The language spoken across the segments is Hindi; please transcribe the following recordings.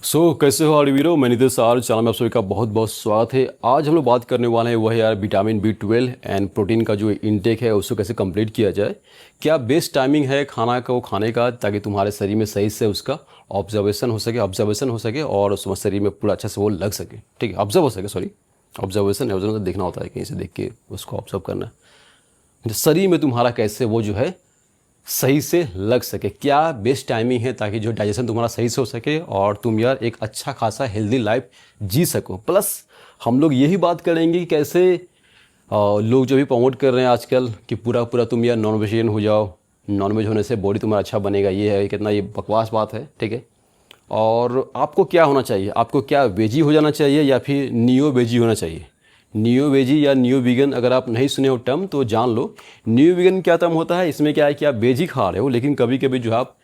कैसे हो वीरो, मैं नितिश आर चैनल में आप सभी का बहुत बहुत स्वागत है। आज हम लोग बात करने वाले हैं वह यार विटामिन B12 एंड प्रोटीन का जो इनटेक है उसको कैसे कंप्लीट किया जाए। क्या बेस्ट टाइमिंग है खाना को खाने का, ताकि तुम्हारे शरीर में सही से उसका ऑब्जर्वेशन हो सके और उस शरीर में पूरा अच्छा से वो लग सके। ठीक है, ऑब्जर्व हो सके, सॉरी ऑब्जर्वेशन तो देखना होता है, कहीं से देख के उसको ऑब्जर्व करना है। शरीर में तुम्हारा कैसे वो जो है सही से लग सके, क्या बेस्ट टाइमिंग है ताकि जो डाइजेशन तुम्हारा सही से हो सके और तुम यार एक अच्छा खासा हेल्दी लाइफ जी सको। प्लस हम लोग यही बात करेंगे कि कैसे लोग जो भी प्रमोट कर रहे हैं आजकल कि पूरा पूरा तुम यार नॉन वेजिटेरियन हो जाओ, नॉन वेज होने से बॉडी तुम्हारा अच्छा बनेगा, ये है कितना ये बकवास बात है। ठीक है, और आपको क्या होना चाहिए, आपको क्या वेजी हो जाना चाहिए या फिर नियो वेजी होना चाहिए। नियो वेजी या नियो वीगन, अगर आप नहीं सुने हो टर्म तो जान लो। नियो वीगन क्या टर्म होता है, इसमें क्या है कि आप वेजी खा रहे हो लेकिन कभी कभी जो आप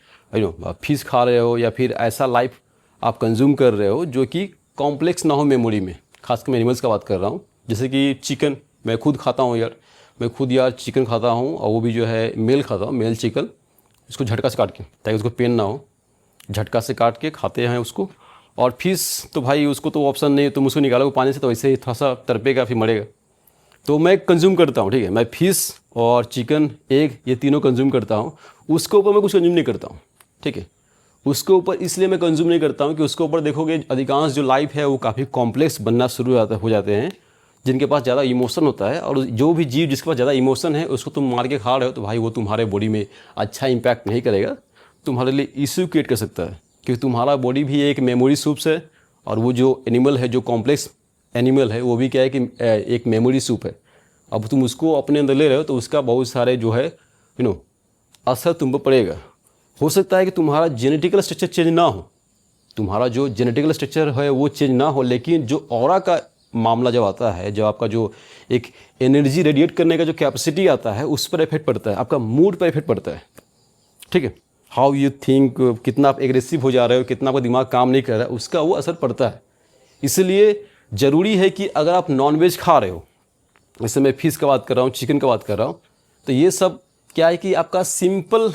फिश खा रहे हो या फिर ऐसा लाइफ आप कंज्यूम कर रहे हो जो कि कॉम्प्लेक्स ना हो मेमोरी में। खासकर मैं एनिमल्स का बात कर रहा हूँ, जैसे कि चिकन मैं खुद खाता हूँ यार, मैं खुद यार चिकन खाता हूँ और वो भी जो है मेल खाता हूँ, मेल चिकन। उसको झटका से काट के ताकि उसको पेन ना हो, झटका से काट के खाते हैं उसको। और फिश तो भाई उसको तो ऑप्शन नहीं है, तुम उसको निकालोगे पानी से तो वैसे ही थोड़ा सा तड़पेगा फिर मरेगा। तो मैं कंज्यूम करता हूँ, ठीक है, मैं फिश और चिकन एग ये तीनों कंज्यूम करता हूँ। उसके ऊपर मैं कुछ कंज्यूम नहीं करता हूँ, ठीक है। उसके ऊपर इसलिए मैं कंज्यूम नहीं करता हूँ कि उसके ऊपर देखोगे अधिकांश जो लाइफ है वो काफ़ी कॉम्प्लेक्स बनना शुरू हो जाते हैं, जिनके पास ज़्यादा इमोशन होता है। और जो भी जीव जिसके पास ज़्यादा इमोशन है उसको तुम मार के खा रहे हो तो भाई वो तुम्हारे बॉडी में अच्छा इंपैक्ट नहीं करेगा, तुम्हारे लिए इश्यू क्रिएट कर सकता है। क्योंकि तुम्हारा बॉडी भी एक मेमोरी सूप है और वो जो एनिमल है, जो कॉम्प्लेक्स एनिमल है, वो भी क्या है कि एक मेमोरी सूप है। अब तुम उसको अपने अंदर ले रहे हो तो उसका बहुत सारे जो है असर तुम पर पड़ेगा। हो सकता है कि तुम्हारा जेनेटिकल स्ट्रक्चर चेंज ना हो, तुम्हारा जो जेनेटिकल स्ट्रक्चर है वो चेंज ना हो, लेकिन जो ऑरा का मामला जब आता है, जब आपका जो एक एनर्जी रेडिएट करने का जो कैपेसिटी आता है उस पर इफेक्ट पड़ता है, आपका मूड पर इफेक्ट पड़ता है। ठीक है, हाउ यू थिंक, कितना आप एग्रेसिव हो जा रहे हो, कितना आपका दिमाग काम नहीं कर रहा है, उसका वो असर पड़ता है। इसलिए ज़रूरी है कि अगर आप नॉनवेज खा रहे हो, जैसे मैं फिश का बात कर रहा हूँ, चिकन का बात कर रहा हूँ, तो ये सब क्या है कि आपका सिंपल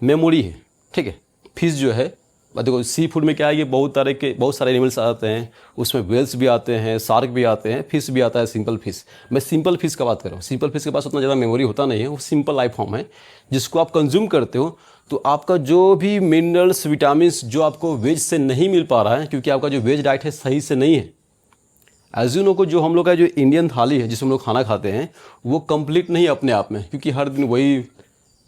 मेमोरी है। ठीक है, फिश जो है, देखो सी फूड में क्या है कि बहुत सारे एनिमल्स आते हैं, उसमें वेल्स भी आते हैं, शार्क भी आते हैं, फिश भी आता है, सिंपल फिश। मैं सिंपल फिश का बात कर रहा हूँ। सिंपल फिश के पास उतना ज़्यादा मेमोरी होता नहीं है, वो सिंपल लाइफ फॉर्म है जिसको आप कंज्यूम करते हो। तो आपका जो भी मिनरल्स विटामिन जो आपको वेज से नहीं मिल पा रहा है, क्योंकि आपका जो वेज डाइट है सही से नहीं है। एज यू नो को जो हम लोग का जो इंडियन थाली है जिसमें हम लोग खाना खाते हैं वो कंप्लीट नहीं अपने आप में, क्योंकि हर दिन वही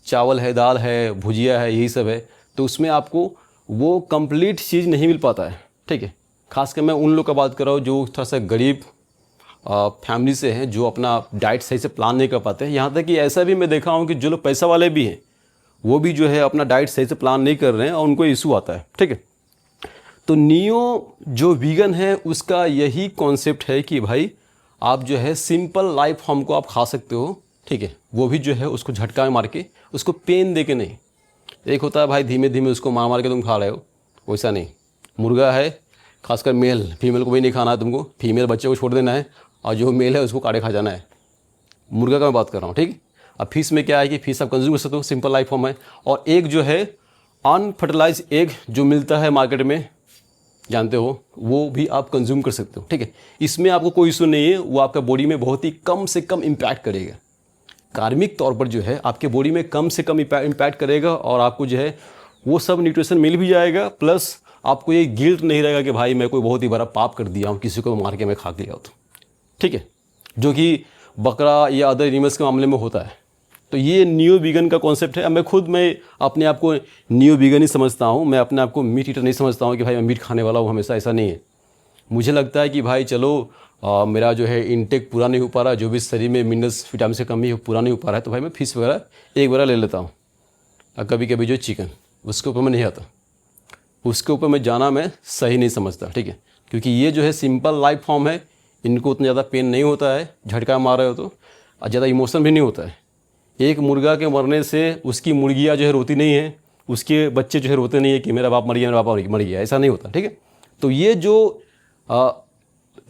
चावल है, दाल है, भुजिया है, यही सब है। तो उसमें आपको वो कंप्लीट चीज़ नहीं मिल पाता है। ठीक है, खासकर मैं उन लोग का बात कर रहा हूँ जो थोड़ा सा गरीब फैमिली से हैं, जो अपना डाइट सही से प्लान नहीं कर पाते हैं। यहाँ तक कि ऐसा भी मैं देखा हूँ कि जो लोग पैसा वाले भी हैं वो भी जो है अपना डाइट सही से प्लान नहीं कर रहे हैं और उनको इशू आता है। ठीक है, तो नियो जो वीगन है उसका यही कॉन्सेप्ट है कि भाई आप जो है सिंपल लाइफ फॉर्म को आप खा सकते हो। ठीक है, वो भी जो है उसको झटका में मार के, उसको पेन दे के नहीं। एक होता है भाई धीमे धीमे उसको मार मार के तुम खा रहे हो, वैसा नहीं। मुर्गा है, खासकर मेल, फीमेल को भी नहीं खाना है तुमको, फीमेल बच्चे को छोड़ देना है और जो मेल है उसको काटे खा जाना है। मुर्गा का मैं बात कर रहा हूँ। ठीक, अब फिश में क्या है कि फिश आप कंज्यूम कर सकते हो, सिंपल लाइफ फॉर्म है। और एक जो है अनफर्टिलाइज एग जो मिलता है मार्केट में, जानते हो, वो भी आप कंज्यूम कर सकते हो। ठीक है, इसमें आपको कोई इशू नहीं है, वो आपका बॉडी में बहुत ही कम से कम इम्पैक्ट करेगा। कार्मिक तौर पर जो है आपके बॉडी में कम से कम इम्पैक्ट करेगा और आपको जो है वो सब न्यूट्रिशन मिल भी जाएगा। प्लस आपको ये गिल्ट नहीं रहेगा कि भाई मैं कोई बहुत ही बड़ा पाप कर दिया हूँ, किसी को मार के मैं खा लिया तो। ठीक है, जो कि बकरा या अदर एनिमल्स के मामले में होता है। तो ये नियो वीगन का कॉन्सेप्ट है। मैं अपने आप को नियो वीगन ही समझता हूँ, मैं अपने आप को मीट ईटर नहीं समझता हूँ कि भाई मैं मीट खाने वाला हूँ हमेशा, ऐसा नहीं है। मुझे लगता है कि भाई चलो मेरा जो है इनटेक पूरा नहीं हो पा रहा, जो भी शरीर में मिनरल्स विटामिन से कमी है पूरा नहीं हो पा रहा है, तो भाई मैं फिश वगैरह एक वगैरह ले लेता हूँ। और कभी कभी जो चिकन, उसके ऊपर मैं नहीं आता, उसके ऊपर मैं जाना मैं सही नहीं समझता। ठीक है, क्योंकि ये जो है सिंपल लाइफ फॉर्म है, इनको उतना ज़्यादा पेन नहीं होता है, झटका मार रहे हो तो, और ज़्यादा इमोशन भी नहीं होता है। एक मुर्गा के मरने से उसकी मुर्गियाँ जो है रोती नहीं है, उसके बच्चे जो है रोते नहीं है कि मेरा बाप मर गया, मेरा पापा मर गया, ऐसा नहीं होता। ठीक है, तो ये जो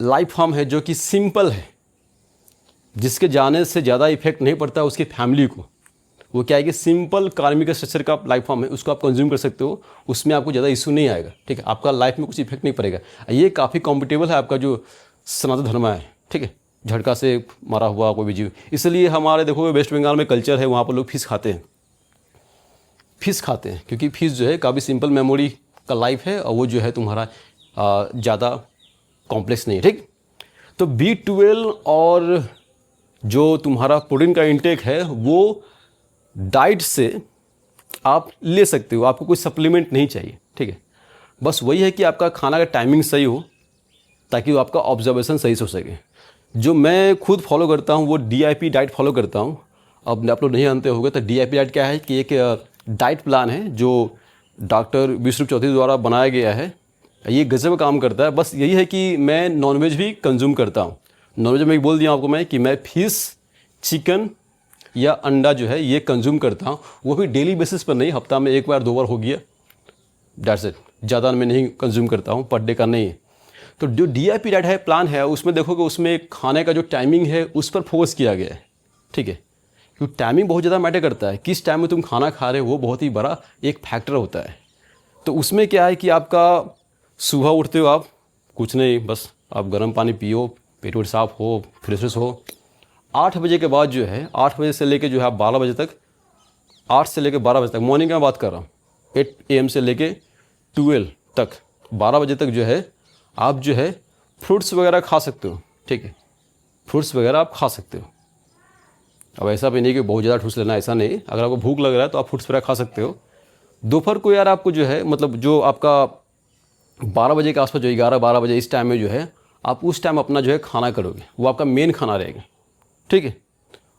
लाइफ फॉर्म है जो कि सिंपल है, जिसके जाने से ज़्यादा इफेक्ट नहीं पड़ता उसकी फैमिली को, वो क्या है कि सिंपल कार्मिक स्ट्रक्चर का लाइफ फॉर्म है, उसको आप कंज्यूम कर सकते हो, उसमें आपको ज़्यादा इशू नहीं आएगा, ठीक है, आपका लाइफ में कुछ इफेक्ट नहीं पड़ेगा। ये काफ़ी कॉम्पिटेबल है आपका जो सनातन धर्म है, ठीक है, झटका से मारा हुआ कोई भी जीव। इसलिए हमारे देखो वेस्ट बंगाल में कल्चर है, वहाँ पर लोग फिश खाते हैं, फिश खाते हैं, क्योंकि फिश जो है काफ़ी सिंपल मेमोरी का लाइफ है और वो जो है तुम्हारा ज़्यादा कॉम्प्लेक्स नहीं है, ठीक। तो B12 और जो तुम्हारा प्रोटीन का इंटेक है वो डाइट से आप ले सकते हो, आपको कोई सप्लीमेंट नहीं चाहिए, ठीक है। बस वही है कि आपका खाना का टाइमिंग सही हो ताकि वो आपका ऑब्जर्वेशन सही से हो सके। जो मैं खुद फॉलो करता हूँ वो DIP डाइट फॉलो करता हूँ। अब आप लोग नहीं जानते होंगे तो DIP डाइट क्या है कि एक डाइट प्लान है जो डॉक्टर विष्णु चौधरी द्वारा बनाया गया है। ये गजब काम करता है। बस यही है कि मैं नॉनवेज भी कंज्यूम करता हूँ। नॉनवेज में बोल दिया आपको मैं कि मैं फिश, चिकन या अंडा जो है ये कंज्यूम करता हूँ, वो भी डेली बेसिस पर नहीं, हफ्ता में एक बार 2 बार हो गया, दैट्स इट। ज़्यादा मैं नहीं कंज्यूम करता हूँ, पर डे का नहीं है। तो जो DIP डाइट है प्लान है उसमें देखोगे उसमें खाने का जो टाइमिंग है उस पर फोकस किया गया है, ठीक है, क्योंकि टाइमिंग बहुत ज़्यादा मैटर करता है। किस टाइम में तुम खाना खा रहे हो वो बहुत ही बड़ा एक फैक्टर होता है। तो उसमें क्या है कि आपका सुबह उठते हो आप कुछ नहीं, बस आप गर्म पानी पियो, पेट वेट साफ हो, फ्रेश हो। 8 बजे के बाद जो है 8 बजे से लेके जो है 12 बजे तक, 8 से लेके 12 बजे तक, मॉर्निंग का बात कर रहा हूँ, 8 AM से लेके 12 तक, 12 बजे तक जो है आप जो है फ्रूट्स वगैरह खा सकते हो, ठीक है, फ्रूट्स वगैरह आप खा सकते हो। अब ऐसा भी नहीं कि बहुत ज़्यादा ठूस लेना, ऐसा नहीं। अगर आपको भूख लग रहा है तो आप फ्रूट्स वगैरह खा सकते हो। दोपहर को यार आपको जो है मतलब जो आपका 12 बजे के आसपास, जो 11-12 बजे इस टाइम में जो है आप उस टाइम अपना जो है खाना करोगे, वो आपका मेन खाना रहेगा, ठीक है,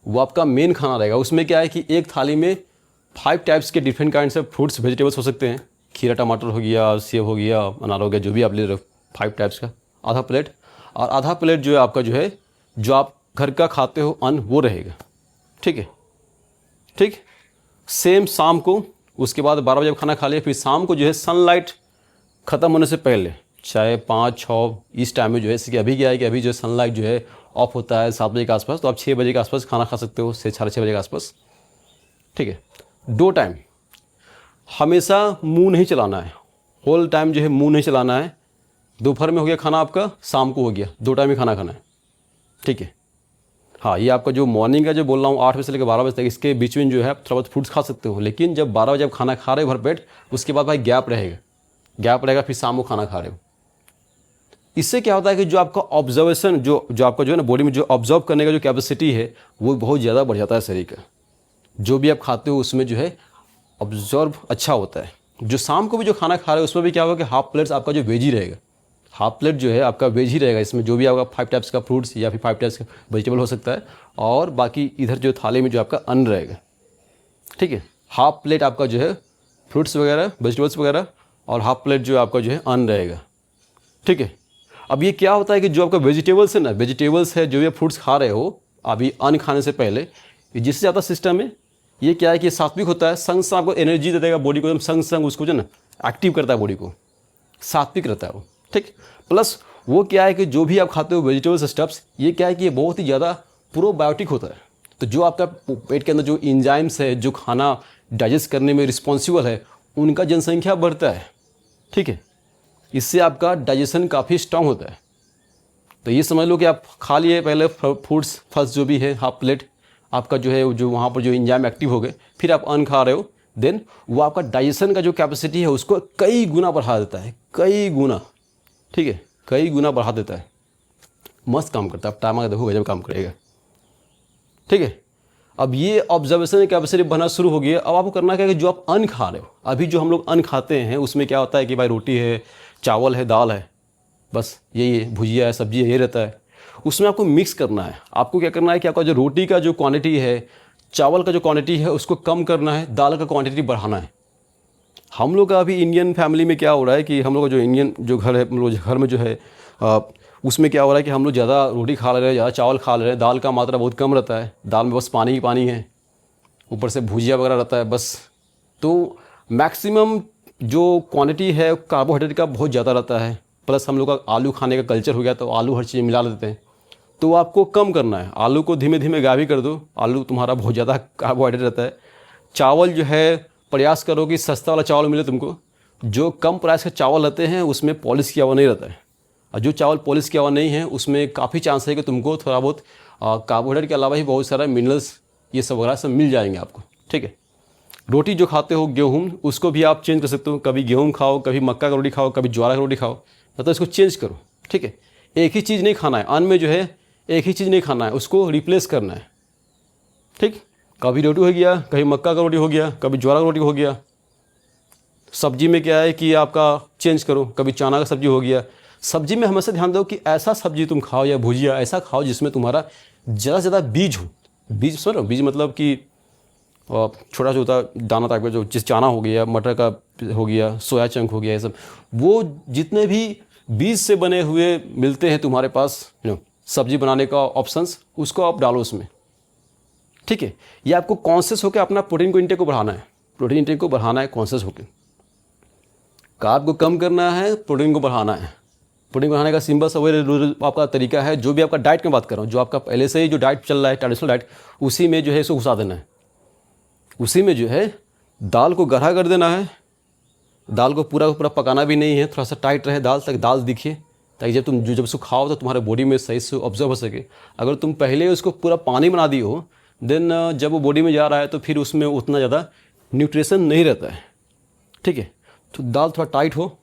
वो आपका मेन खाना रहेगा। उसमें क्या है कि एक थाली में 5 टाइप्स के different kinds of fruits vegetables हो सकते हैं। खीरा टमाटर हो गया, सेब हो गया, अनार हो गया, जो भी आप ले रहे हो, 5 टाइप्स का आधा प्लेट, और आधा प्लेट जो है आपका जो है जो आप घर का खाते हो अन्न वो रहेगा, ठीक है, ठीक। सेम शाम को, उसके बाद 12 बजे खाना खा लिया, फिर शाम को जो है सनलाइट ख़त्म होने से पहले, चाहे 5-6 इस टाइम में जो है, इसके अभी क्या है कि अभी जो सनलाइट जो है ऑफ होता है 7 बजे के आसपास, तो आप 6 बजे के आसपास खाना खा सकते हो, से 6:30 बजे के आसपास, ठीक है। 2 टाइम हमेशा मुंह नहीं चलाना है, होल टाइम जो है मुंह नहीं चलाना है। दोपहर में हो गया खाना आपका, शाम को हो गया, 2 टाइम ही खाना खाना है, ठीक है। हाँ, ये आपका जो मॉर्निंग का जो बोल रहा हूँ 8 बजे से लेकर 12 बजे तक, इसके बीच में जो है आप थोड़ा बहुत फ्रूट्स खा सकते हो, लेकिन जब 12 बजे आप खाना खा रहे हो भरपेट, उसके बाद भाई गैप रहेगा, फिर शाम को खाना खा रहे हो। इससे क्या होता है कि जो आपका ऑब्जर्वेशन, जो आपका जो है ना बॉडी में जो ऑब्जर्व करने का जो कैपेसिटी है वो बहुत ज़्यादा बढ़ जाता है शरीर का। जो भी आप खाते हो उसमें जो है ऑब्जर्व अच्छा होता है। जो शाम को भी जो खाना खा रहे हो उसमें भी क्या होगा कि हाफ प्लेट्स आपका जो वेज ही रहेगा, हाफ प्लेट जो है आपका वेज ही रहेगा। इसमें जो भी आपका 5 टाइप्स का फ्रूट्स या फिर 5 टाइप्स का वेजिटेबल हो सकता है, और बाकी इधर जो थाली में जो आपका अन्न रहेगा, ठीक है। हाफ प्लेट आपका जो है फ्रूट्स वगैरह, वेजिटेबल्स वगैरह, और हाफ प्लेट जो आपका जो है अन्न रहेगा, ठीक है। अब ये क्या होता है कि जो आपका वेजिटेबल्स है ना, वेजिटेबल्स है, जो ये फ्रूट्स खा रहे हो अभी अन्न खाने से पहले, ये जिससे ज़्यादा सिस्टम है, ये क्या है कि सात्विक होता है, संग संग आपको एनर्जी दे देगा बॉडी को, एकदम संग संग उसको जो ना एक्टिव करता है बॉडी को, सात्विक रहता है वो, ठीक। प्लस वो क्या है कि जो भी आप खाते हो वेजिटेबल्स स्टफ्स, ये क्या है कि ये बहुत ही ज़्यादा प्रोबायोटिक होता है। तो जो आपका पेट के अंदर जो इंजाइम्स है, जो खाना डाइजेस्ट करने में रिस्पॉन्सिबल है, उनका जनसंख्या बढ़ता है, ठीक है। इससे आपका डाइजेशन काफ़ी स्ट्रांग होता है। तो ये समझ लो कि आप खा लिए पहले फ्रूट्स फर्स्ट जो भी है हाफ प्लेट, आपका जो है जो वहाँ पर जो इंजाइम एक्टिव हो गए, फिर आप अन्न खा रहे हो, देन वो आपका डाइजेशन का जो कैपेसिटी है उसको कई गुना बढ़ा देता है, कई गुना, ठीक है, कई गुना बढ़ा देता है। मस्त काम करता है। आप टाइम आगे देखोगे जब काम करेगा, ठीक है। अब ये ऑब्जर्वेशन कैपेसिटी बनना शुरू हो गया। अब आपको करना क्या है कि जो आप अन्न खा रहे हो, अभी जो हम लोग अन्न खाते हैं उसमें क्या होता है कि भाई रोटी है, चावल है, दाल है, बस यही है, भुजिया है, सब्जी है, ये रहता है। उसमें आपको मिक्स करना है। आपको क्या करना है कि आपका जो रोटी का जो क्वांटिटी है, चावल का जो क्वांटिटी है, उसको कम करना है, दाल का क्वांटिटी बढ़ाना है। हम लोग का अभी इंडियन फैमिली में क्या हो रहा है कि हम लोग का जो इंडियन जो घर है, हम लोग घर में जो है उसमें क्या हो रहा है कि हम लोग ज़्यादा रोटी खा ले रहे हैं, ज़्यादा चावल खा ले रहे हैं, दाल का मात्रा बहुत कम रहता है, दाल में बस पानी ही पानी है, ऊपर से भुजिया वगैरह रहता है बस। तो मैक्सिमम जो क्वांटिटी है कार्बोहाइड्रेट का बहुत ज़्यादा रहता है। प्लस हम लोग का आलू खाने का कल्चर हो गया, तो आलू हर चीज़ मिला लेते हैं। तो आपको कम करना है, आलू को धीमे धीमे गायब ही कर दो। आलू तुम्हारा बहुत ज़्यादा कार्बोहाइड्रेट रहता है, चावल जो है प्रयास करो कि सस्ता वाला चावल मिले तुमको। जो कम प्राइस के चावल रहते हैं उसमें पॉलिश किया हुआ नहीं रहता है, और जो चावल पॉलिश किया हुआ नहीं है उसमें काफ़ी चांस है कि तुमको थोड़ा बहुत कार्बोहाइड्रेट के अलावा ही बहुत सारा मिनरल्स ये सब वगैरह सब मिल जाएंगे आपको। ठीक है, रोटी जो खाते हो गेहूँ, उसको भी आप चेंज कर सकते हो। कभी गेहूँ खाओ, कभी मक्का का रोटी खाओ, कभी ज्वार का रोटी खाओ, मतलब इसको चेंज करो। ठीक है, एक ही चीज़ नहीं खाना है, अन्न में जो है एक ही चीज़ नहीं खाना है, उसको रिप्लेस करना है। ठीक, कभी रोटी हो गया, कभी मक्का का रोटी हो गया, कभी ज्वार का रोटी हो गया। सब्जी में क्या है कि आपका चेंज करो, कभी चना का सब्जी हो गया। सब्जी में हमेशा ध्यान दो कि ऐसा सब्जी तुम खाओ या भुजिया ऐसा खाओ जिसमें तुम्हारा ज़्यादा से ज़्यादा बीज हो। बीज समझ लो, बीज मतलब कि छोटा छोटा दाना टाइप का, जो जिस चना हो गया, मटर का हो गया, सोया चंक हो गया, ये सब वो जितने भी बीज से बने हुए मिलते हैं तुम्हारे पास सब्जी बनाने का ऑप्शंस, उसको आप डालो उसमें। ठीक है, ये आपको कॉन्शियस होकर अपना प्रोटीन को इंटेक को बढ़ाना है। प्रोटीन इंटेक को बढ़ाना है कॉन्शियस होकर। कार्ब को कम करना है, प्रोटीन को बढ़ाना है। प्रोटीन बढ़ाने का सिंपल सा वही आपका तरीका है। जो भी आपका डाइट की बात कर रहा हूँ, जो आपका पहले से ही जो डाइट चल रहा है ट्रेडिशनल डाइट, उसी में जो है इसको घुसा देना है। उसी में जो है दाल को गाढ़ा कर देना है। दाल को पूरा पूरा पकाना भी नहीं है, थोड़ा सा टाइट रहे दाल तक दाल दिखे, ताकि जब उसको खाओ तो तुम्हारे बॉडी में सही से ऑब्जर्व हो सके। अगर तुम पहले उसको पूरा पानी बना दी हो, देन जब वो बॉडी में जा रहा है तो फिर उसमें उतना ज़्यादा न्यूट्रिशन नहीं रहता है। ठीक है, तो दाल थोड़ा टाइट हो,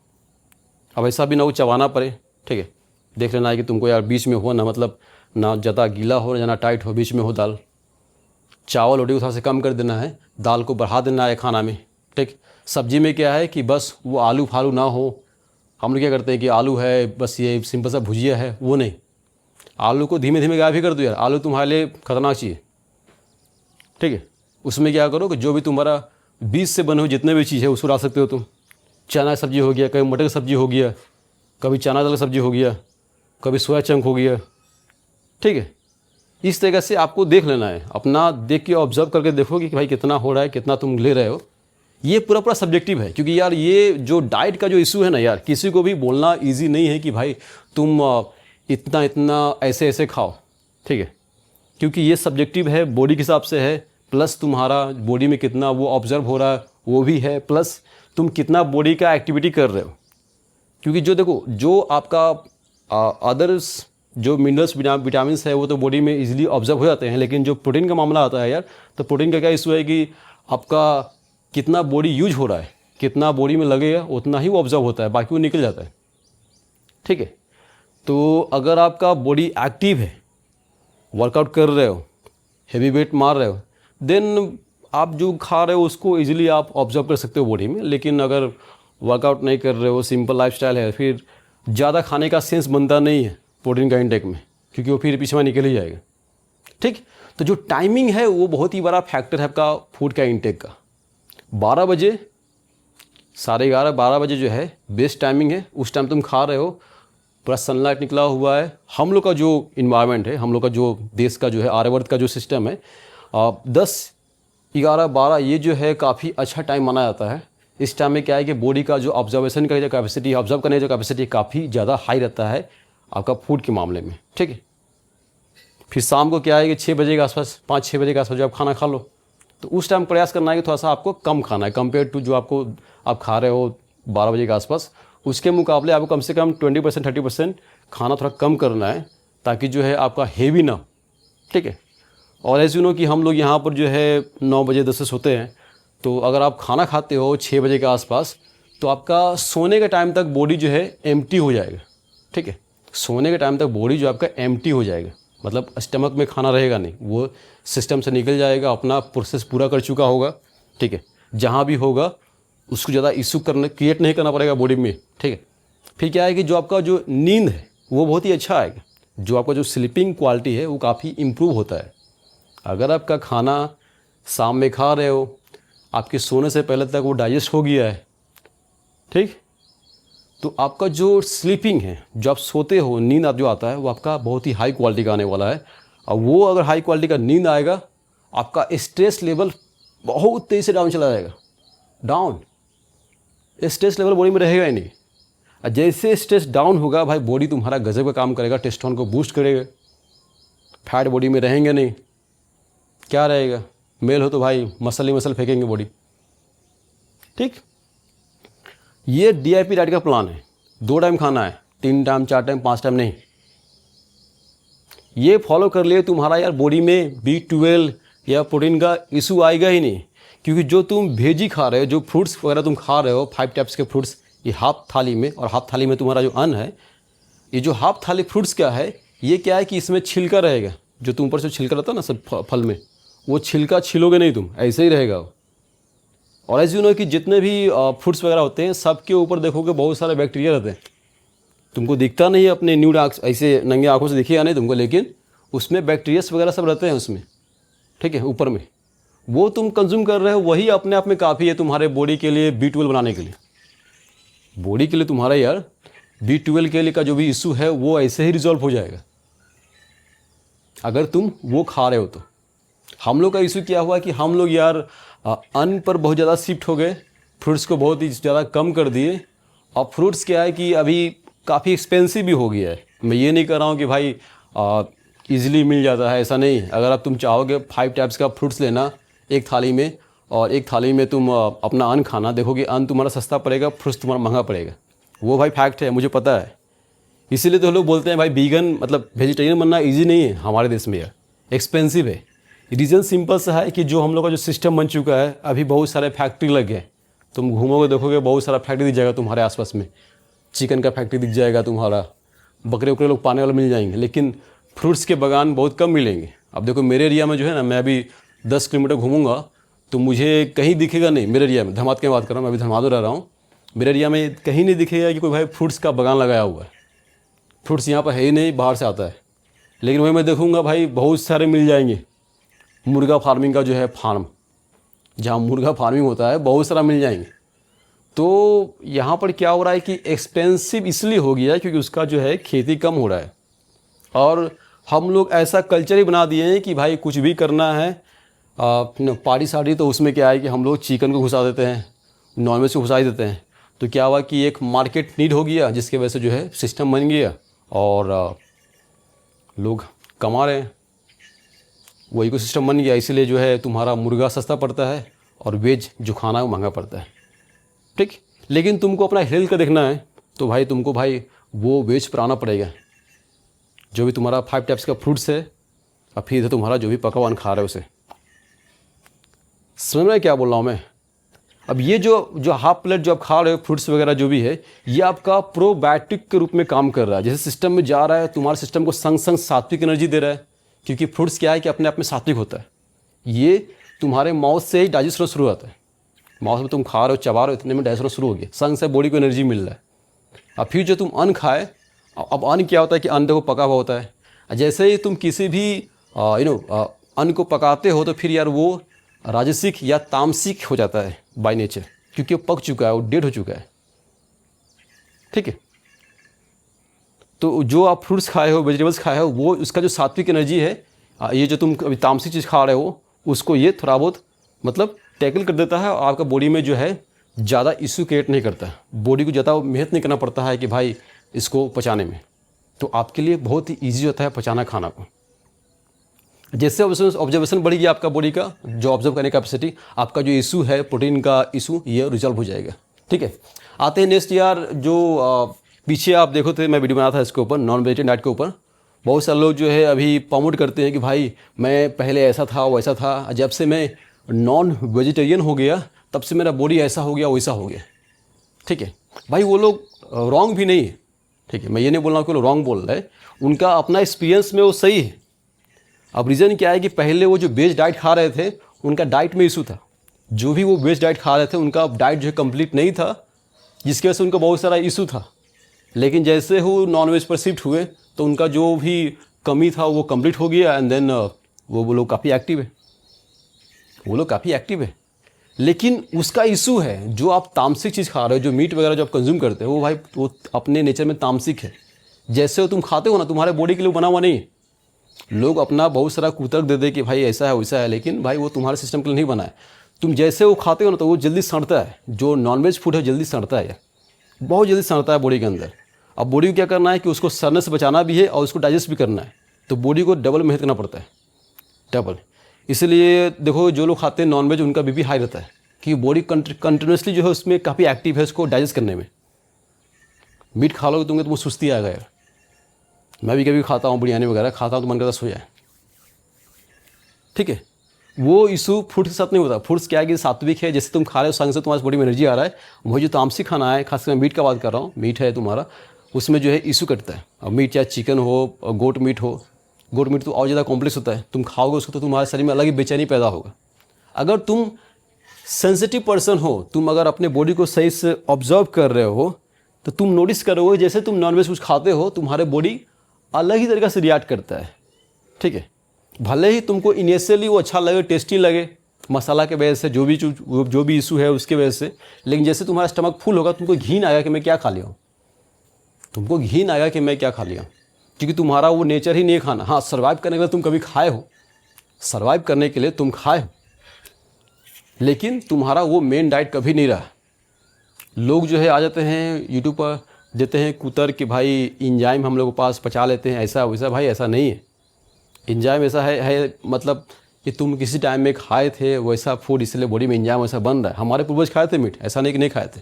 अब ऐसा भी ना हो चबाना पड़े। ठीक है, देख लेना है कि तुमको यार बीच में हो ना, मतलब ना ज़्यादा गीला हो ना टाइट हो, बीच में हो दाल। चावल रोटी को थोड़ा सा कम कर देना है, दाल को बढ़ा देना है खाना में। ठीक, सब्जी में क्या है कि बस वो आलू फालू ना हो। हम लोग क्या करते हैं कि आलू है बस ये सिंपल सा भुजिया है, वो नहीं। आलू को धीमे धीमे गायब भी कर दो यार, आलू तुम्हारे लिए खतरनाक चीज़ है। ठीक है, उसमें क्या करो कि जो भी तुम्हारा बीज से बने हुए जितने भी चीज़ है उसको डाल सकते हो तुम। चना का सब्जी हो गया, कभी मटर की सब्जी हो गया, कभी चना दाल का सब्जी हो गया, कभी सोया चंक हो गया। ठीक है, इस तरीके से आपको देख लेना है, अपना देख के ऑब्जर्व करके देखो कि भाई कितना हो रहा है, कितना तुम ले रहे हो। ये पूरा पूरा सब्जेक्टिव है, क्योंकि यार ये जो डाइट का जो इशू है ना यार, किसी को भी बोलना इजी नहीं है कि भाई तुम इतना इतना ऐसे ऐसे खाओ। ठीक है, क्योंकि ये सब्जेक्टिव है, बॉडी के हिसाब से है, प्लस तुम्हारा बॉडी में कितना वो ऑब्जर्व हो रहा है वो भी है, प्लस तुम कितना बॉडी का एक्टिविटी कर रहे हो। क्योंकि जो देखो जो आपका अदर्स जो मिनरल्स विटामिन है वो तो बॉडी में इजीली ऑब्जर्व हो जाते हैं, लेकिन जो प्रोटीन का मामला आता है यार, तो प्रोटीन का क्या इशू है कि आपका कितना बॉडी यूज हो रहा है, कितना बॉडी में लगेगा उतना ही वो ऑब्जर्व होता है, बाकी वो निकल जाता है। ठीक है, तो अगर आपका बॉडी एक्टिव है, वर्कआउट कर रहे हो, हेवी वेट मार रहे हो, देन आप जो खा रहे हो उसको इजीली आप ऑब्जर्व कर सकते हो बॉडी में। लेकिन अगर वर्कआउट नहीं कर रहे हो, सिंपल लाइफस्टाइल है, फिर ज़्यादा खाने का सेंस बनता नहीं है प्रोटीन का इंटेक में, क्योंकि वो फिर पीछे में निकल ही जाएगा। ठीक, तो जो टाइमिंग है वो बहुत ही बड़ा फैक्टर है आपका फूड का इंटेक का। 12 बजे 11:30 12 बजे जो है बेस्ट टाइमिंग है। उस टाइम तुम खा रहे हो, पूरा सनलाइट निकला हुआ है। हम लोग का जो इन्वायरमेंट है, हम लोग का जो देश का जो है आर्यवर्त का जो सिस्टम है, 10, 11, 12 ये जो है काफ़ी अच्छा टाइम माना जाता है। इस टाइम में क्या है कि बॉडी का जो ऑब्जर्वेशन का जो कैपेसिटी, ऑब्जर्व करने का जो कैपेसिटी काफ़ी ज़्यादा हाई रहता है आपका फूड के मामले में। ठीक है, फिर शाम को क्या है कि 6 बजे के आसपास, 5-6 बजे के आसपास जब आप खाना खा लो, तो उस टाइम प्रयास करना है कि थोड़ा सा आपको कम खाना है कंपेयर टू जो आप खा रहे हो 12 बजे के आसपास। उसके मुकाबले आपको कम से कम 20% 30% खाना थोड़ा कम करना है, ताकि जो है आपका हेवी ना। ठीक है, और ऐसे कि हम लोग यहाँ पर जो है 9 बजे 10 से सोते हैं, तो अगर आप खाना खाते हो 6 बजे के आसपास, तो आपका सोने के टाइम तक बॉडी जो है एम्प्टी हो जाएगा। ठीक है, सोने के टाइम तक बॉडी जो आपका एम्प्टी हो जाएगा, मतलब स्टमक में खाना रहेगा नहीं, वो सिस्टम से निकल जाएगा, अपना प्रोसेस पूरा कर चुका होगा। ठीक है, जहाँ भी होगा उसको ज़्यादा इशू क्रिएट नहीं करना पड़ेगा बॉडी में। ठीक है, फिर क्या है कि जो आपका जो नींद है वो बहुत ही अच्छा आएगा, जो आपका जो स्लीपिंग क्वालिटी है वो काफ़ी इम्प्रूव होता है। अगर आपका खाना शाम में खा रहे हो, आपके सोने से पहले तक वो डाइजेस्ट हो गया है, ठीक, तो आपका जो स्लीपिंग है, जो आप सोते हो, नींद आप जो आता है वो आपका बहुत ही हाई क्वालिटी का आने वाला है। और वो अगर हाई क्वालिटी का नींद आएगा, आपका स्ट्रेस लेवल बहुत तेज़ी से डाउन चला जाएगा। डाउन स्ट्रेस लेवल बॉडी में रहेगा ही नहीं। और जैसे स्ट्रेस डाउन होगा भाई, बॉडी तुम्हारा गजब का काम करेगा, टेस्टोस्टेरोन को बूस्ट करेगा, फैट बॉडी में रहेंगे नहीं, क्या रहेगा, मेल हो तो भाई मसल ही मसल फेंकेंगे बॉडी। ठीक, ये DIP डाइट का प्लान है। 2 टाइम खाना है, 3 टाइम 4 टाइम 5 टाइम नहीं। ये फॉलो कर लिए तुम्हारा यार बॉडी में B12 या प्रोटीन का इशू आएगा ही नहीं। क्योंकि जो तुम भेजी खा रहे हो, जो फ्रूट्स वगैरह तुम खा रहे हो 5 टाइप्स के फ्रूट्स, ये हाफ थाली में, और हाफ थाली में तुम्हारा जो अन्न है, ये जो हाफ थाली फ्रूट्स क्या है, ये क्या है कि इसमें छिलका रहेगा। जो तुम ऊपर से छिलका रहता है ना सब फल में, वो छिलका छिलोगे नहीं तुम, ऐसे ही रहेगा वो। और ऐसे कि जितने भी फ्रूट्स वगैरह होते हैं सबके ऊपर देखोगे बहुत सारे बैक्टीरिया रहते हैं। तुमको दिखता नहीं है अपने न्यूड ऐसे नंगे आंखों से दिखेगा नहीं तुमको, लेकिन उसमें बैक्टीरियास वगैरह सब रहते हैं उसमें। ठीक है, ऊपर में वो तुम कंज्यूम कर रहे हो, वही अपने आप में काफ़ी है तुम्हारे बॉडी के लिए B12 बनाने के लिए। बॉडी के लिए तुम्हारा यार B12 के लिए का जो भी इशू है वो ऐसे ही रिजॉल्व हो जाएगा अगर तुम वो खा रहे हो तो। हम लोग का इशू क्या हुआ कि हम लोग यार अन्न पर बहुत ज़्यादा शिफ्ट हो गए, फ्रूट्स को बहुत ही ज़्यादा कम कर दिए। और फ्रूट्स क्या है कि अभी काफ़ी एक्सपेंसिव भी हो गया है। मैं ये नहीं कर रहा हूँ कि भाई ईज़िली मिल जाता है, ऐसा नहीं। अगर आप तुम चाहोगे 5 टाइप्स का फ्रूट्स लेना एक थाली में, और एक थाली में तुम अपना अन्न खाना, देखोगे अन्न तुम्हारा सस्ता पड़ेगा, फ्रूट्स तुम्हारा महंगा पड़ेगा। वो भाई फैक्ट है, मुझे पता है। इसीलिए तो लोग बोलते हैं भाई वीगन मतलब वेजिटेरियन बनना इजी नहीं है हमारे देश में यार, एक्सपेंसिव है। रीज़न सिंपल सा है कि जो हम लोग का जो सिस्टम बन चुका है, अभी बहुत सारे फैक्ट्री लग गए। तुम घूमोगे देखोगे बहुत सारा फैक्ट्री दिख जाएगा तुम्हारे आसपास में। चिकन का फैक्ट्री दिख जाएगा तुम्हारा, बकरे उकरे लोग पाने वाले मिल जाएंगे, लेकिन फ्रूट्स के बागान बहुत कम मिलेंगे। अब देखो मेरे एरिया में जो है ना, मैं अभी 10 किलोमीटर घूमूंगा तो मुझे कहीं दिखेगा नहीं। मेरे एरिया में, धर्माद की बात कर रहा हूँ, मैं अभी धर्माद रह रहा हूँ, मेरे एरिया में कहीं नहीं दिखेगा कि कोई भाई फ्रूट्स का बागान लगाया हुआ है। फ्रूट्स यहाँ पर है ही नहीं, बाहर से आता है। लेकिन वही मैं देखूँगा भाई बहुत सारे मिल जाएंगे। मुर्गा फार्मिंग का जो है फार्म, जहाँ मुर्गा फार्मिंग होता है, बहुत सारा मिल जाएंगे। तो यहाँ पर क्या हो रहा है कि एक्सपेंसिव इसलिए हो गया है क्योंकि उसका जो है खेती कम हो रहा है। और हम लोग ऐसा कल्चर ही बना दिए हैं कि भाई कुछ भी करना है पार्टी साड़ी, तो उसमें क्या है कि हम लोग चिकन को घुसा देते हैं, नॉनवेज को घुसा ही देते हैं। तो क्या हुआ कि एक मार्केट नीड हो गया, जिसकी वजह से जो है सिस्टम बन गया और लोग कमा रहे हैं। वही को सिस्टम बन गया, इसीलिए जो है तुम्हारा मुर्गा सस्ता पड़ता है और वेज जो खाना है वो महंगा पड़ता है। ठीक, लेकिन तुमको अपना हेल्थ का देखना है तो भाई तुमको भाई वो वेज पर आना पड़ेगा। जो भी तुम्हारा 5 टाइप्स का फ्रूट्स है, और फिर तुम्हारा जो भी पकवान खा रहे हो उसे समझ में क्या बोल रहा हूँ मैं। अब ये जो हाफ प्लेट जो आप खा रहे हो फ्रूट्स वगैरह जो भी है, ये आपका प्रोबायोटिक के रूप में काम कर रहा है। जैसे सिस्टम में जा रहा है, तुम्हारे सिस्टम को संग संग सात्विक एनर्जी दे रहा है। क्योंकि फ्रूट्स क्या है कि अपने आप में सात्विक होता है। ये तुम्हारे माउथ से ही डाइजेस्ट होना शुरू होता है। माउथ में तुम खा रहे हो, चबा रहे हो, इतने में डाइजेस्ट होना शुरू हो गया, संग से बॉडी को एनर्जी मिल रहा है। अब फिर जो तुम अन्न खाए, अब अन्न क्या होता है कि अन्न देखो पका हुआ होता है। जैसे ही तुम किसी भी अन्न को पकाते हो तो फिर यार वो राजसिक या तामसिक हो जाता है बाय नेचर, क्योंकि वो पक चुका है, वो डेड हो चुका है। ठीक है, तो जो आप फ्रूट्स खाए हो, वेजिटेबल्स खाए हो, वो उसका जो सात्विक एनर्जी है, ये जो तुम अभी तामसिक चीज़ खा रहे हो, उसको ये थोड़ा बहुत मतलब टैकल कर देता है और आपका बॉडी में जो है ज़्यादा इशू क्रिएट नहीं करता है। बॉडी को ज़्यादा मेहनत नहीं करना पड़ता है कि भाई इसको पचाने में। तो आपके लिए बहुत ही ईजी होता है पचाना खाना को। जैसे ऑब्जर्वेशन बढ़ेगी आपका बॉडी का, जो ऑब्जर्व करने का कैपेसिटी, आपका जो इशू है प्रोटीन का इशू, ये रिजॉल्व हो जाएगा। ठीक है, आते हैं नेक्स्ट यार। जो पीछे आप देखो थे, मैं वीडियो बना था इसके ऊपर, नॉन वेजिटेरियन डाइट के ऊपर। बहुत सारे लोग जो है अभी प्रमोट करते हैं कि भाई मैं पहले ऐसा था वैसा था, जब से मैं नॉन वेजिटेरियन हो गया तब से मेरा बॉडी ऐसा हो गया वैसा हो गया। ठीक है भाई, वो लोग रॉन्ग भी नहीं है। ठीक है, मैं ये नहीं बोल रहा हूँ कि वो रॉन्ग बोल रहे हैं, उनका अपना एक्सपीरियंस में वो सही है। अब रीज़न क्या है कि पहले वो जो वेज डाइट खा रहे थे, उनका डाइट में इशू था। जो भी वो वेज डाइट खा रहे थे, उनका डाइट जो है कंप्लीट नहीं था, जिसकी वजह से उनका बहुत सारा इशू था। लेकिन जैसे वो नॉन वेज पर शिफ्ट हुए तो उनका जो भी कमी था वो कंप्लीट हो गया, एंड देन वो लोग काफ़ी एक्टिव है। वो लोग काफ़ी एक्टिव है। लेकिन उसका इशू है जो आप तामसिक चीज़ खा रहे हो, जो मीट वगैरह जो आप कंज्यूम करते हो, वो भाई वो अपने नेचर में तामसिक है। जैसे वो तुम खाते हो ना, तुम्हारे बॉडी के लिए बना हुआ नहीं है। लोग अपना बहुत सारा कुतर्क दे दे कि भाई ऐसा है वैसा है, लेकिन भाई वो तुम्हारे सिस्टम के लिए नहीं बना है। तुम जैसे वो खाते हो ना तो वो जल्दी सड़ता है। जो नॉनवेज फूड है जल्दी सड़ता है यार, बहुत जल्दी सड़ता है बॉडी के अंदर। अब बॉडी को क्या करना है कि उसको सड़ने से बचाना भी है और उसको डाइजेस्ट भी करना है, तो बॉडी को डबल मेहनत करना पड़ता है, डबल। इसलिए देखो जो लोग खाते हैं नॉनवेज उनका बीपी हाई रहता है कि बॉडी कंटिन्यूसली जो है उसमें काफ़ी एक्टिव है उसको डाइजेस्ट करने में। मीट खा लोगे तुमको सुस्ती आएगा यार। मैं भी कभी खाता हूँ बिरयानी वगैरह खाता हूँ तो मन करता सो जाए। ठीक है, वो इशू फूड के साथ नहीं होता। फूड्स क्या है कि सात्विक है, जैसे तुम खा रहे हो संग से तुम्हारे बॉडी में एनर्जी आ रहा है। वही जो तामसिक खाना है, खासकर मीट का बात कर रहा हूँ, मीट है तुम्हारा, उसमें जो है इशू कटता है। अब मीट चाहे चिकन हो, गोट मीट हो, गोट मीट तो और ज़्यादा कॉम्प्लेक्स होता है। तुम खाओगे उसको तो तुम्हारे शरीर में अलग ही बेचैनी पैदा होगा। अगर तुम सेंसिटिव पर्सन हो, तुम अगर अपने बॉडी को सही से ऑब्जर्व कर रहे हो तो तुम नोटिस करोगे जैसे तुम नॉनवेज कुछ खाते हो तुम्हारे बॉडी अलग ही तरीके से रिएक्ट करता है। ठीक है, भले ही तुमको इनिशियली वो अच्छा लगे, टेस्टी लगे, मसाला के वजह से जो भी इशू है उसके वजह से, लेकिन जैसे तुम्हारा स्टमक फुल होगा तुमको घिन आएगा कि मैं क्या खा लिया हूँ। तुमको घिन आएगा कि मैं क्या खा लिया, क्योंकि तुम्हारा वो नेचर ही नहीं है खाना। हाँ, सर्वाइव करने के लिए तुम कभी खाए हो, सर्वाइव करने के लिए तुम खाए हो, लेकिन तुम्हारा वो मेन डाइट कभी नहीं रहा। लोग जो है आ जाते हैं यूट्यूब पर देते हैं कुतर कि भाई इंजाइम हम लोग के पास पचा लेते हैं, ऐसा वैसा। भाई ऐसा नहीं है। इंजाइम ऐसा है मतलब कि तुम किसी टाइम में खाए थे वैसा फूड, इसलिए बॉडी में इंजाइम वैसा बन रहा है। हमारे पूर्वज खाए थे मीट, ऐसा नहीं कि नहीं खाए थे,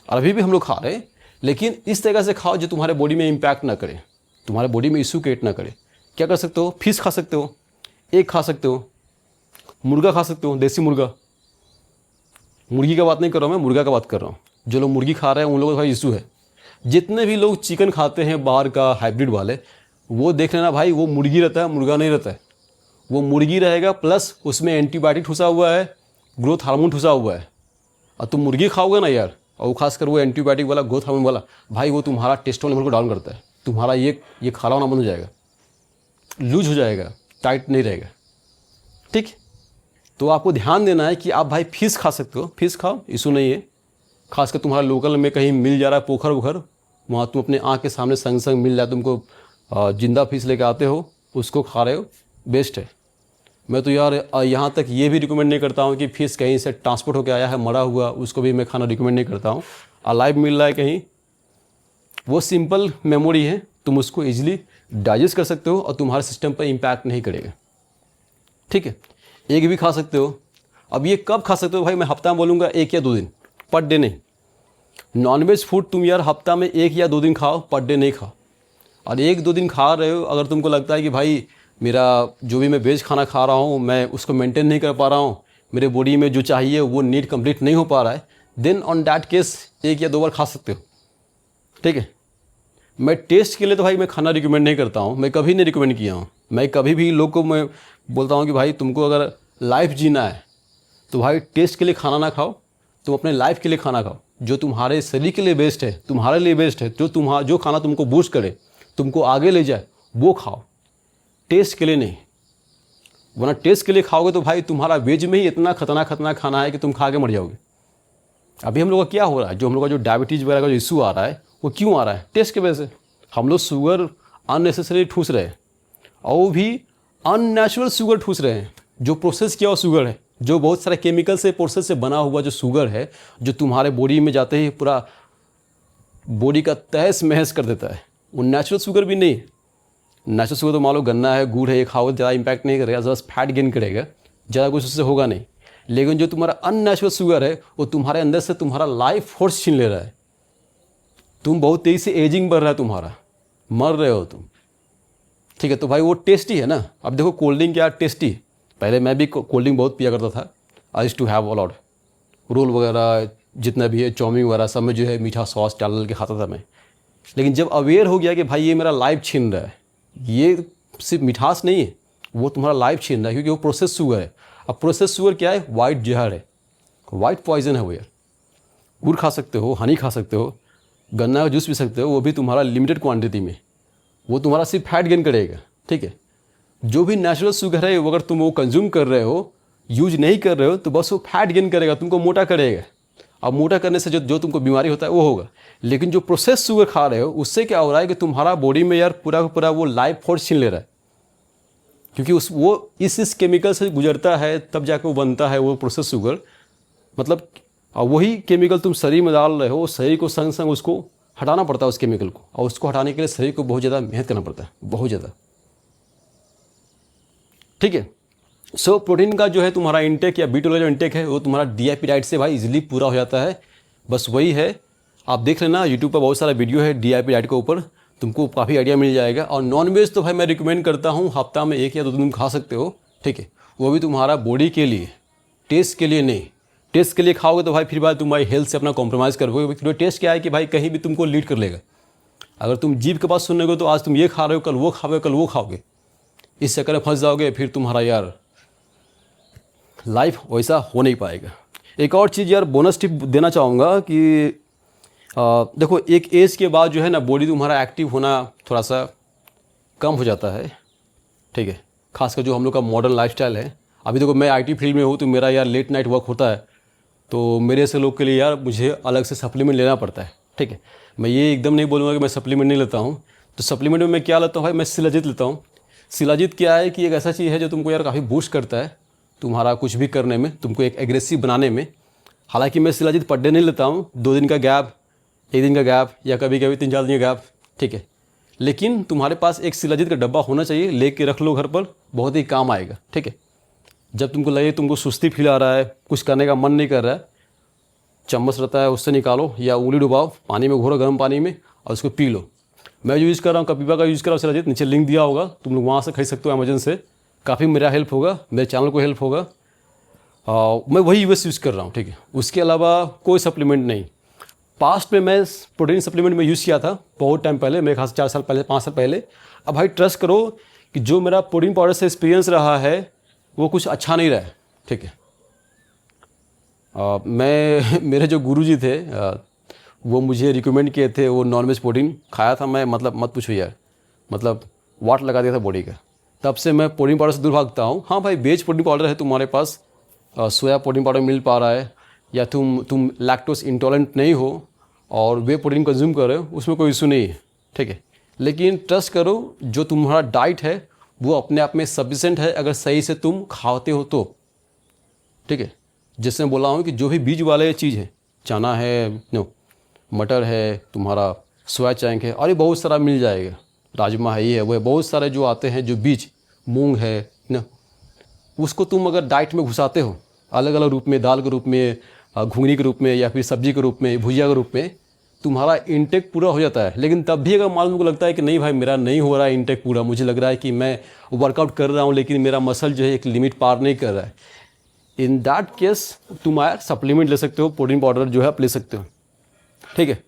और अभी भी हम लोग खा रहे हैं, लेकिन इस तरह से खाओ जो तुम्हारे बॉडी में इम्पैक्ट ना करे, तुम्हारे बॉडी में इशू क्रिएट ना करे। क्या कर सकते हो? फिश खा सकते हो, एग खा सकते हो, मुर्गा खा सकते हो, देसी मुर्गा। मुर्गी का बात नहीं कर रहा हूँ मैं, मुर्गा का बात कर रहा हूँ। जो लोग मुर्गी खा रहे हैं उन लोगों का इशू है। जितने भी लोग चिकन खाते हैं बाहर का हाइब्रिड वाले, वो देख लेना भाई, वो मुर्गी रहता है, मुर्गा नहीं रहता है। वो मुर्गी रहेगा प्लस उसमें एंटीबायोटिक ठुसा हुआ है, ग्रोथ हार्मोन ठुसा हुआ है। और तुम मुर्गी खाओगे ना यार, और वो खासकर वो एंटीबायोटिक वाला, ग्रोथ हार्मोन वाला, भाई वो तुम्हारा टेस्टोन लेवल को डाउन करता है। तुम्हारा ये खाना होना बंद हो जाएगा, लूज हो जाएगा, टाइट नहीं रहेगा। ठीक, तो आपको ध्यान देना है कि आप भाई फिश खा सकते हो, फिश खाओ, इशू नहीं है। खासकर तुम्हारा लोकल में कहीं मिल जा रहा है पोखर वोखर, वहाँ तुम अपने आँख के सामने संग संग मिल जाए, तुमको जिंदा फिश लेके आते हो, उसको खा रहे हो, बेस्ट है। मैं तो यार यहाँ तक ये भी रिकमेंड नहीं करता हूँ कि फ़िश कहीं से ट्रांसपोर्ट होकर आया है मरा हुआ, उसको भी मैं खाना रिकमेंड नहीं करता हूँ। अलाइव मिल रहा है कहीं, वो सिंपल मेमोरी है, तुम उसको ईजिली डाइजेस्ट कर सकते हो और तुम्हारे सिस्टम पर इम्पैक्ट नहीं करेगा। ठीक है, एग भी खा सकते हो। अब ये कब खा सकते हो भाई? मैं हफ्ता में बोलूँगा 1 या 2 दिन, पर डे नहीं। नॉनवेज फूड तुम यार हफ्ता में 1 या 2 दिन खाओ, पर डे नहीं खाओ। और 1-2 दिन खा रहे हो, अगर तुमको लगता है कि भाई मेरा जो भी मैं वेज खाना खा रहा हूँ मैं उसको मेंटेन नहीं कर पा रहा हूँ, मेरे बॉडी में जो चाहिए वो नीड कंप्लीट नहीं हो पा रहा है, देन ऑन दैट केस 1 या 2 बार खा सकते हो। ठीक है, मैं टेस्ट के लिए तो भाई मैं खाना रिकमेंड नहीं करता हूँ, मैं कभी नहीं रिकमेंड किया हूँ। मैं कभी भी लोग को मैं बोलता हूँ कि भाई तुमको अगर लाइफ जीना है तो भाई टेस्ट के लिए खाना ना खाओ, तुम अपने लाइफ के लिए खाना खाओ, जो तुम्हारे शरीर के लिए बेस्ट है, तुम्हारे लिए बेस्ट है, जो खाना तुमको बूस्ट करे, तुमको आगे ले जाए, वो खाओ, टेस्ट के लिए नहीं। वरना टेस्ट के लिए खाओगे तो भाई तुम्हारा वेज में ही इतना खतरनाक खाना है कि तुम खा के मर जाओगे। अभी हम लोग का क्या हो रहा है, जो हम लोग का जो डायबिटीज़ वगैरह का जो इशू आ रहा है वो क्यों आ रहा है? टेस्ट की वजह से। हम लोग शुगर अननेसेसरी ठूस रहे हैं, और वो भी अननेचुरल शुगर ठूस रहे हैं, जो प्रोसेस किया हुआ शुगर है, जो बहुत सारे केमिकल से प्रोसेस से बना हुआ जो शुगर है, जो तुम्हारे बॉडी में जाते ही पूरा बॉडी का तहस महस कर देता है। वो नेचुरल शुगर भी नहीं है। नेचुरल शुगर तो मान लो गन्ना है, गुड़ है, ये खाओगे ज़्यादा इंपैक्ट नहीं करेगा, बस फैट गेन करेगा, ज़्यादा कुछ उससे होगा नहीं। लेकिन जो तुम्हारा अननेचुरल शुगर है वो तुम्हारे अंदर से तुम्हारा लाइफ फोर्स छीन ले रहा है। तुम बहुत तेज़ी से एजिंग बढ़ रहा है तुम्हारा, मर रहे हो तुम। ठीक है, तो भाई वो टेस्टी है ना। अब देखो कोल्ड ड्रिंक क्या टेस्टी, पहले मैं भी कोल्ड ड्रिंक बहुत पिया करता था। I used to have a lot, roll वगैरह जितना भी है, चाउमीन वगैरह सब में जो है मीठा सॉस डाल के खाता था मैं। लेकिन जब अवेयर हो गया कि भाई ये मेरा लाइफ छीन रहा है, ये सिर्फ मिठास नहीं है, वो तुम्हारा लाइफ छीन रहा है, क्योंकि वो प्रोसेस शुगर है। अब प्रोसेस शुगर क्या है? वाइट जहर है, वाइट पॉइजन है वो यार। गुड़ खा सकते हो, हनी खा सकते हो, गन्ना का जूस पी सकते हो, वो भी तुम्हारा लिमिटेड क्वांटिटी में, वो तुम्हारा सिर्फ फैट गेन करेगा। ठीक है, जो भी नेचुरल शुगर है वो अगर तुम वो कंज्यूम कर रहे हो, यूज नहीं कर रहे हो, तो बस वो फैट गेन करेगा, तुमको मोटा करेगा। अब मोटा करने से जो तुमको बीमारी होता है वो होगा। लेकिन जो प्रोसेस शुगर खा रहे हो उससे क्या हो रहा है कि तुम्हारा बॉडी में यार पूरा का पूरा वो लाइफ फोर्स छीन ले रहा है, क्योंकि वो इस केमिकल से गुजरता है, तब जाकर वो बनता है वो प्रोसेस शुगर। मतलब वही केमिकल तुम शरीर में डाल रहे हो, शरीर को संग संग उसको हटाना पड़ता है उस केमिकल को, और उसको हटाने के लिए शरीर को बहुत ज़्यादा मेहनत करना पड़ता है, बहुत ज़्यादा। ठीक है, सो प्रोटीन का जो है तुम्हारा इंटेक या बी12 का जो इंटेक है वो तुम्हारा डीआईपी डाइट से भाई इजीली पूरा हो जाता है। बस वही है, आप देख लेना यूट्यूब पर बहुत सारा वीडियो है डीआईपी डाइट के ऊपर, तुमको काफ़ी आइडिया मिल जाएगा। और नॉनवेज तो भाई मैं रिकमेंड करता हूँ हफ्ता में 1 या 2 दिन खा सकते हो, ठीक है, वो भी तुम्हारा बॉडी के लिए, टेस्ट के लिए नहीं। टेस्ट के लिए खाओगे तो भाई फिर भाई तुम्हारी हेल्थ से अपना कॉम्प्रोमाइज़ करोगे, क्योंकि टेस्ट क्या है कि भाई कहीं भी तुमको लीड कर लेगा। अगर तुम जीभ के पास सुनोगे तो आज तुम ये खा रहे हो, कल वो खाओगे, कल वो खाओगे, इस चक्कर में फंस जाओगे, फिर तुम्हारा यार लाइफ वैसा हो नहीं पाएगा। एक और चीज़ यार बोनस टिप देना चाहूँगा कि देखो एक एज के बाद जो है ना बॉडी तुम्हारा एक्टिव होना थोड़ा सा कम हो जाता है, ठीक है, खासकर जो हम लोग का मॉडर्न लाइफस्टाइल है। अभी देखो मैं आईटी फील्ड में हूँ तो मेरा यार लेट नाइट वर्क होता है, तो मेरे ऐसे लोग के लिए यार मुझे अलग से सप्लीमेंट लेना पड़ता है, ठीक है। मैं ये एकदम नहीं बोलूँगा कि मैं सप्लीमेंट नहीं लेता हूँ। तो सप्लीमेंट में मैं क्या लेता हूँ भाई, मैं शिलाजीत लेता हूँ। शिलाजीत क्या है कि एक ऐसा चीज़ है जो तुमको यार काफ़ी बूस्ट करता है तुम्हारा कुछ भी करने में, तुमको एक एग्रेसिव बनाने में। हालांकि मैं शिलाजीत पर डे नहीं लेता हूँ, 2 दिन का गैप, 1 दिन का गैप, या कभी कभी 3-4 दिन का गैप, ठीक है। लेकिन तुम्हारे पास एक शिलाजीत का डब्बा होना चाहिए, लेके रख लो घर पर, बहुत ही काम आएगा, ठीक है। जब तुमको लगे तुमको सुस्ती फील आ रहा है, कुछ करने का मन नहीं कर रहा है, चम्मच रहता है उससे निकालो या उंगली डुबाओ पानी में, घोरो गर्म पानी में और उसको पी लो। मैं जो यूज़ कर रहा हूँ कपिवा का यूज़ कर रहा हूँ शिलाजीत, नीचे लिंक दिया होगा, तुम लोग वहाँ से खरीद सकते हो अमेजन से। काफ़ी मेरा हेल्प होगा, मेरे चैनल को हेल्प होगा। मैं वही यूज़ कर रहा हूँ, ठीक है। उसके अलावा कोई सप्लीमेंट नहीं। पास्ट में मैं प्रोटीन सप्लीमेंट में यूज़ किया था बहुत टाइम पहले, मेरे खास 4 साल पहले, 5 साल पहले। अब भाई ट्रस्ट करो कि जो मेरा प्रोटीन पाउडर से एक्सपीरियंस रहा है वो कुछ अच्छा नहीं रहा है, ठीक है। मेरे जो गुरुजी थे वो मुझे रिकमेंड किए थे, वो नॉनवेज प्रोटीन खाया था मैं, मतलब मत पूछो यार, मतलब वाट लगा दिया था बॉडी का। तब से मैं प्रोटीन पाउडर से दूर भागता हूँ। हाँ भाई वेज प्रोटीन पाउडर है तुम्हारे पास, सोया प्रोटीन पाउडर मिल पा रहा है, या तुम लैक्टोज इंटॉलरेंट नहीं हो और वे प्रोटीन कंज्यूम कर रहे हो, उसमें कोई इशू नहीं है, ठीक है। लेकिन ट्रस्ट करो जो तुम्हारा डाइट है वो अपने आप में सफिशेंट है, अगर सही से तुम खाते हो तो, ठीक है। जैसे मैं बोला हूँ कि जो भी बीज वाले चीज़ है, चना है, मटर है, तुम्हारा सोया चंक है, और ये बहुत सारा मिल जाएगा, राजमा है, ये है वो है, बहुत सारे जो आते हैं जो बीज, मूंग है ना, उसको तुम अगर डाइट में घुसाते हो अलग अलग रूप में, दाल के रूप में, घुगनी के रूप में, या फिर सब्जी के रूप में, भुजिया के रूप में, तुम्हारा इंटेक पूरा हो जाता है। लेकिन तब भी अगर मालूम को लगता है कि नहीं भाई मेरा नहीं हो रहा है इंटेक पूरा, मुझे लग रहा है कि मैं वर्कआउट कर रहा हूँ लेकिन मेरा मसल जो है एक लिमिट पार नहीं कर रहा है, इन दैट केस तुम यार सप्लीमेंट ले सकते हो, प्रोटीन पाउडर जो है आप ले सकते हो, ठीक है।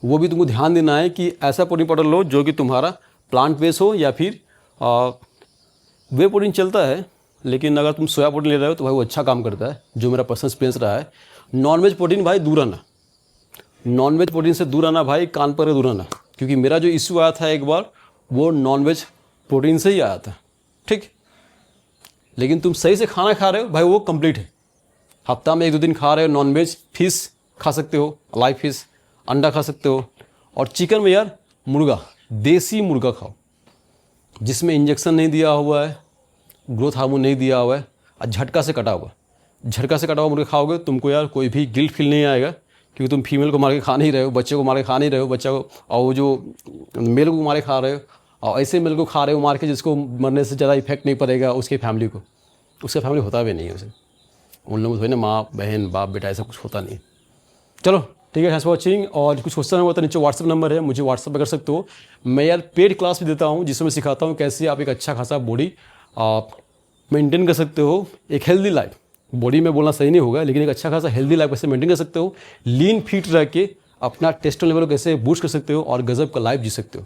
वो भी तुमको ध्यान देना है कि ऐसा प्रोटीन पाउडर लो जो कि तुम्हारा प्लांट बेस हो, या फिर वे प्रोटीन चलता है, लेकिन अगर तुम सोया प्रोटीन ले रहे हो तो भाई वो अच्छा काम करता है, जो मेरा पर्सनल एक्सपीरियंस रहा है। नॉनवेज प्रोटीन भाई दूर रहना, नॉनवेज प्रोटीन से दूर रहना भाई, कान पर दूर रहना, क्योंकि मेरा जो इश्यू आया था एक बार वो नॉनवेज प्रोटीन से ही आया था, ठीक। लेकिन तुम सही से खाना खा रहे हो भाई वो कंप्लीट है, हफ्ता में 1-2 दिन खा रहे हो नॉनवेज, फिश खा सकते हो, लाइव फिश, अंडा खा सकते हो, और चिकन में यार मुर्गा, देसी मुर्गा खाओ जिसमें इंजेक्शन नहीं दिया हुआ है, ग्रोथ हार्मोन नहीं दिया हुआ है, और झटका से कटा हुआ मुर्गा खाओगे, तुमको यार कोई भी गिल्ट फील नहीं आएगा, क्योंकि तुम फीमेल को मार के खा नहीं रहे हो, बच्चे को मार के खा नहीं रहे हो, बच्चा को, और वो जो मेल को मार के खा रहे हो, और ऐसे मेल को खा रहे हो मार के जिसको मरने से ज़्यादा इफेक्ट नहीं पड़ेगा उसकी फैमिली को, उसका फैमिली होता भी नहीं है उसे, उन लोगों को ना माँ बहन बाप बेटा ऐसा कुछ होता नहीं। चलो ठीक है, थैंक्स फॉर वॉचिंग। और कुछ क्वेश्चन हुआ तो नीचे व्हाट्सअप नंबर है, मुझे व्हाट्सअप पे कर सकते हो। मैं यार पेड क्लास भी देता हूँ जिसमें मैं सिखाता हूँ कैसे आप एक अच्छा खासा बॉडी आप मेंटेन कर सकते हो, एक हेल्दी लाइफ, बॉडी में बोलना सही नहीं होगा, लेकिन एक अच्छा खासा हेल्दी लाइफ कैसे मेंटेन कर सकते हो, लीन फिट रह के अपना टेस्टोस्टेरोन लेवल को कैसे बूस्ट कर सकते हो और गजब का लाइफ जी सकते हो।